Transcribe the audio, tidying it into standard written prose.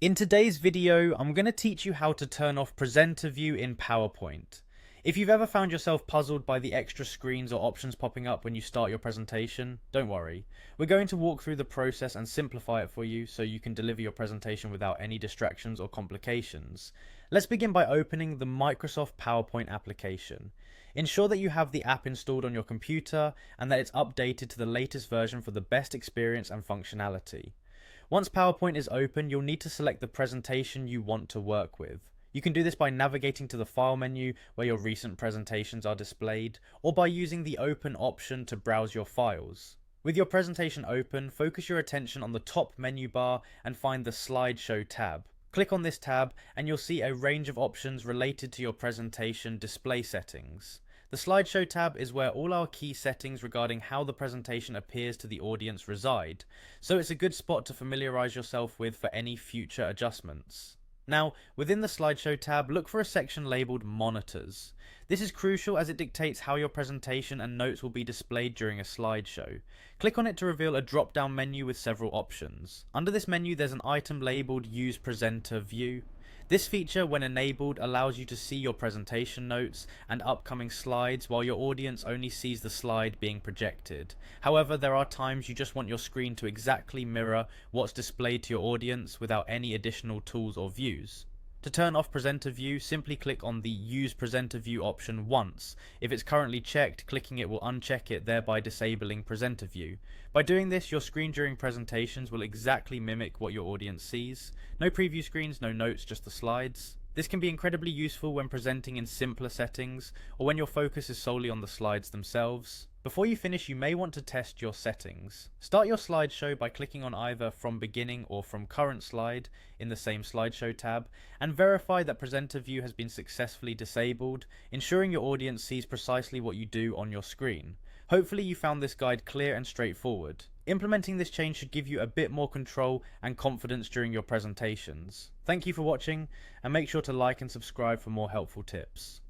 In today's video, I'm going to teach you how to turn off presenter view in PowerPoint. If you've ever found yourself puzzled by the extra screens or options popping up when you start your presentation, don't worry. We're going to walk through the process and simplify it for you so you can deliver your presentation without any distractions or complications. Let's begin by opening the Microsoft PowerPoint application. Ensure that you have the app installed on your computer and that it's updated to the latest version for the best experience and functionality. Once PowerPoint is open, you'll need to select the presentation you want to work with. You can do this by navigating to the File menu where your recent presentations are displayed, or by using the Open option to browse your files. With your presentation open, focus your attention on the top menu bar and find the Slideshow tab. Click on this tab and you'll see a range of options related to your presentation display settings. The Slideshow tab is where all our key settings regarding how the presentation appears to the audience reside, so it's a good spot to familiarize yourself with for any future adjustments. Now, within the Slideshow tab, look for a section labeled Monitors. This is crucial as it dictates how your presentation and notes will be displayed during a slideshow. Click on it to reveal a drop-down menu with several options. Under this menu, there's an item labeled Use Presenter View. This feature, when enabled, allows you to see your presentation notes and upcoming slides while your audience only sees the slide being projected. However, there are times you just want your screen to exactly mirror what's displayed to your audience without any additional tools or views. To turn off Presenter View, simply click on the Use Presenter View option once. If it's currently checked, clicking it will uncheck it, thereby disabling Presenter View. By doing this, your screen during presentations will exactly mimic what your audience sees. No preview screens, no notes, just the slides. This can be incredibly useful when presenting in simpler settings, or when your focus is solely on the slides themselves. Before you finish, you may want to test your settings. Start your slideshow by clicking on either From Beginning or From Current Slide in the same Slideshow tab, and verify that Presenter View has been successfully disabled, ensuring your audience sees precisely what you do on your screen. Hopefully you found this guide clear and straightforward. Implementing this change should give you a bit more control and confidence during your presentations. Thank you for watching, and make sure to like and subscribe for more helpful tips.